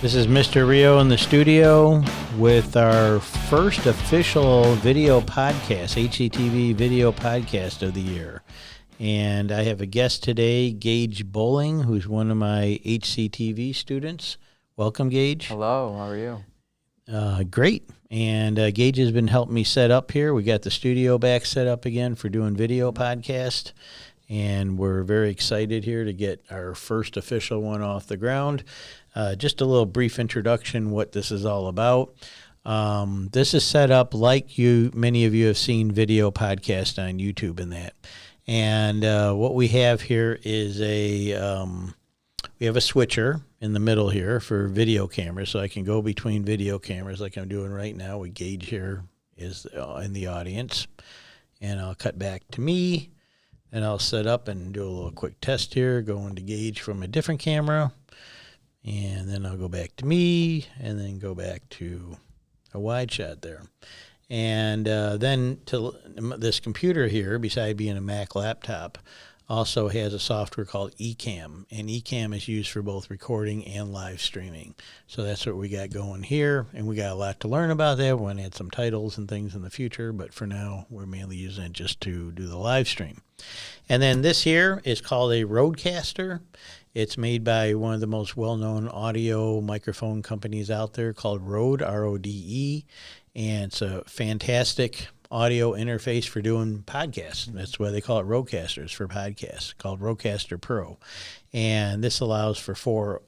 This is Mr. Rio in the studio with our first official video podcast, HCTV video podcast of the year. And I have a guest today, Gage Bowling, who's one of my HCTV students. Welcome, Gage. Hello, how are you? Great. And Gage has been helping me set up here. We got the studio back set up again for doing video podcast. And we're very excited here to get our first official one off the ground. Just a little brief introduction what this is all about. This is set up like many of you have seen video podcast on YouTube and that. And what we have here is we have a switcher in the middle here for video cameras, so I can go between video cameras like I'm doing right now. We Gage here is in the audience, and I'll cut back to me, and I'll set up and do a little quick test here, going to Gage from a different camera. And then I'll go back to me, and then go back to a wide shot there. And then to this computer here, beside being a Mac laptop, also has a software called Ecamm. And Ecamm is used for both recording and live streaming. So that's what we got going here. And we got a lot to learn about that. We're going to add some titles and things in the future. But for now, we're mainly using it just to do the live stream. And then this here is called a Rodecaster. It's made by one of the most well-known audio microphone companies out there called Rode, R-O-D-E, and it's a fantastic audio interface for doing podcasts. That's why they call it Rodecasters for podcasts, called Rodecaster Pro. And this allows for 4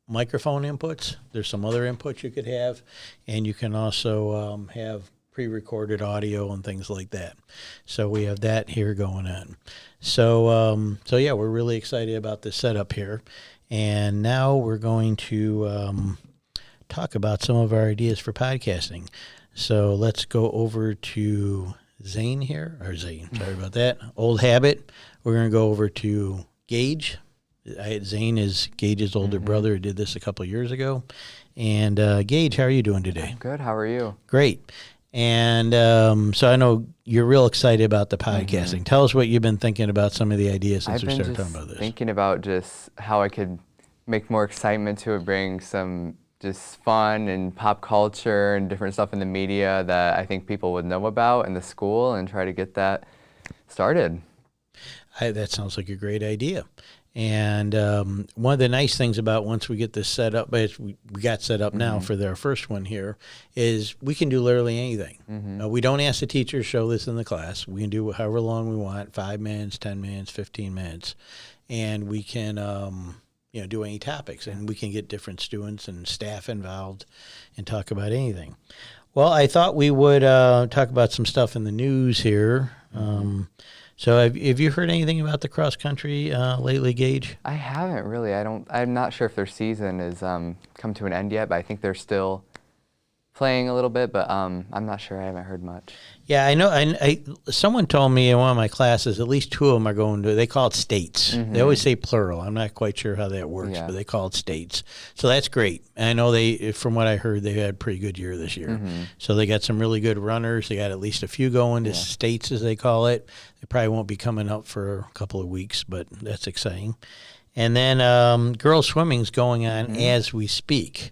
microphone inputs. There's some other inputs you could have, and you can also have pre-recorded audio and things like that. So we have that here going on. So yeah, we're really excited about this setup here. And now we're going to talk about some of our ideas for podcasting. So let's go over to Zane here, or Zane, sorry about that. Old habit. We're going to go over to Gage. Zane is Gage's older brother who did this a couple of years ago. And Gage, how are you doing today? I'm good. How are you? Great. And so I know you're real excited about the podcasting. Tell us what you've been thinking about some of the ideas since we started talking about this. I've been thinking about just how I could make more excitement to it, bring some just fun and pop culture and different stuff in the media that I think people would know about in the school, and try to get that started. That sounds like a great idea. And one of the nice things about once we get this set up, but we got set up now for our first one here, is we can do literally anything. We don't ask the teacher to show this in the class. We can do however long we want, 5 minutes, 10 minutes, 15 minutes. And we can do any topics. And we can get different students and staff involved and talk about anything. Well, I thought we would talk about some stuff in the news here. So have you heard anything about the cross country lately, Gage? I haven't really. I'm not sure if their season has come to an end yet, but I think they're still playing a little bit, but I'm not sure. I haven't heard much. Yeah, I know. Someone told me in one of my classes, at least 2 of them are going to, they call it states. They always say plural. I'm not quite sure how that works, but they call it states. So that's great. And I know from what I heard, they had a pretty good year this year. So they got some really good runners. They got at least a few going to states, as they call it. They probably won't be coming up for a couple of weeks, but that's exciting. And then girls swimming's going on as we speak.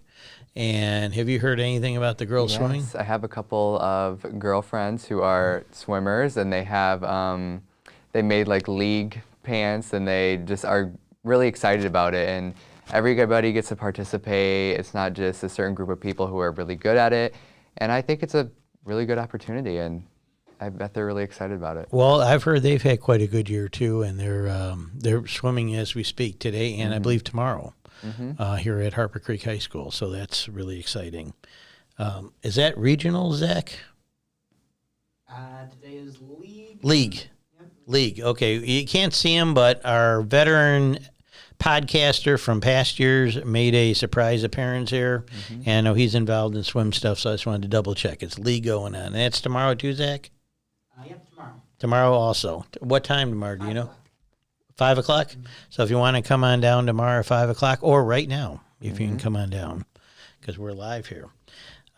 And have you heard anything about the girls swimming? Yes, I have a couple of girlfriends who are swimmers, and they have they made like league pants, and they just are really excited about it. And everybody gets to participate. It's not just a certain group of people who are really good at it. And I think it's a really good opportunity, and I bet they're really excited about it. Well, I've heard they've had quite a good year too, and they're swimming as we speak today, and I believe tomorrow. Here at Harper Creek High School, so that's really exciting. Is that regional, Zach? Today is league. League. Yep. League. Okay, you can't see him, but our veteran podcaster from past years made a surprise appearance here, and I know he's involved in swim stuff, so I just wanted to double check. It's league going on. And that's tomorrow too, Zach? Yep, tomorrow. Tomorrow also. What time tomorrow, do you know? 5 o'clock? So if you want to come on down tomorrow at 5 o'clock, or right now, if you can come on down, because we're live here.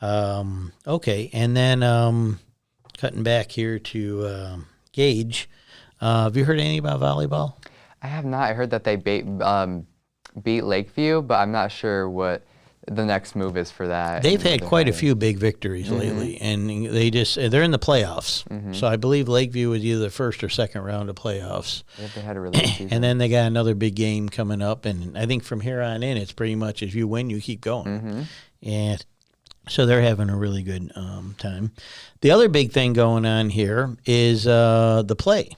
Okay, and then cutting back here to Gage, have you heard anything about volleyball? I have not. I heard that they beat Lakeview, but I'm not sure what the next move is for that. They've and had they're quite a heading- few big victories lately, and they're in the playoffs. So I believe Lakeview was either the first or second round of playoffs. Yeah, they had a really good season. And then they got another big game coming up, and I think from here on in, it's pretty much if you win, you keep going. And so they're having a really good time. The other big thing going on here is the play.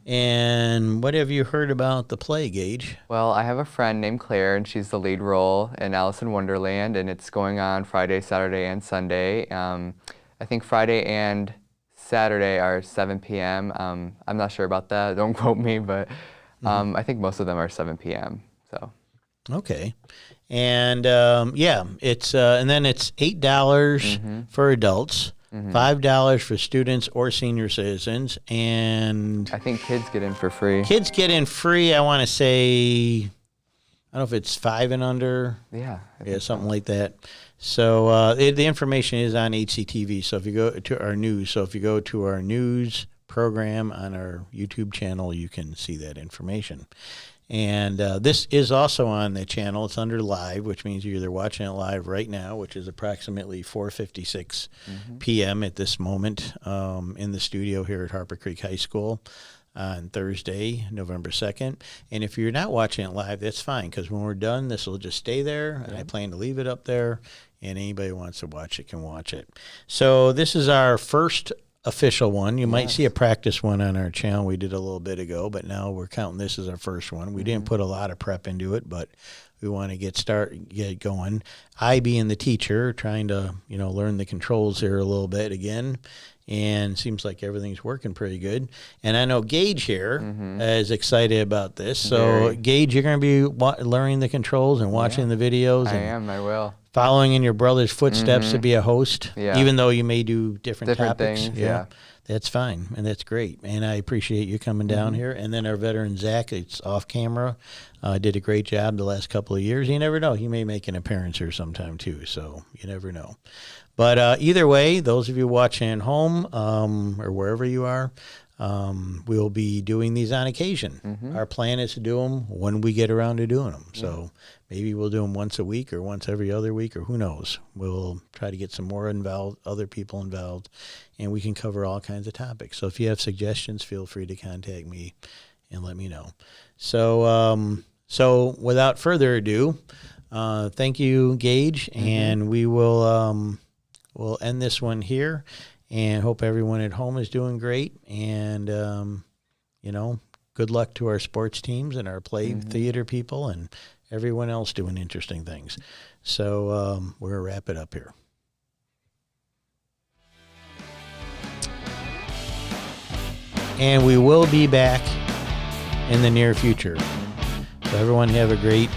And what have you heard about the play, Gage? Well, I have a friend named Claire, and she's the lead role in Alice in Wonderland, and it's going on Friday, Saturday, and Sunday. I think Friday and Saturday are 7 p.m. I'm not sure about that. Don't quote me, but I think most of them are 7 p.m. So. Okay. And it's and then it's $8 for adults, $5 for students or senior citizens, and I think kids get in for free. kids get in free. I want to say, I don't know if it's 5 and under. Yeah. Yeah, something like that. So the information is on HCTV. So if you go to our news program on our YouTube channel, you can see that information. And this is also on the channel. It's under live, which means you're either watching it live right now, which is approximately 4:56 p.m. at this moment in the studio here at Harper Creek High School on Thursday, November 2nd. And if you're not watching it live, that's fine, because when we're done, this will just stay there, and I plan to leave it up there, and anybody who wants to watch it can watch it. So this is our first official one. You might see a practice one on our channel we did a little bit ago, but now we're counting this as our first one. We didn't put a lot of prep into it, but we want to get going. I, being the teacher, trying to learn the controls here a little bit again, and seems like everything's working pretty good. And I know Gage here is excited about this. So Very. Gage, you're going to be learning the controls and watching the videos. I will. Following in your brother's footsteps to be a host, Yeah. even though you may do different topics. things, yeah. That's fine, and that's great. And I appreciate you coming down here. And then our veteran, Zach, it's off camera, did a great job the last couple of years. You never know. He may make an appearance here sometime, too, so you never know. But either way, those of you watching at home or wherever you are, we'll be doing these on occasion. Our plan is to do them when we get around to doing them. So maybe we'll do them once a week or once every other week, or who knows. We'll try to get some more involved, other people involved, and we can cover all kinds of topics. So if you have suggestions, feel free to contact me and let me know. So without further ado, thank you, Gage, and we will we'll end this one here. And hope everyone at home is doing great. And, good luck to our sports teams and our play theater people and everyone else doing interesting things. So we're going to wrap it up here. And we will be back in the near future. So everyone have a great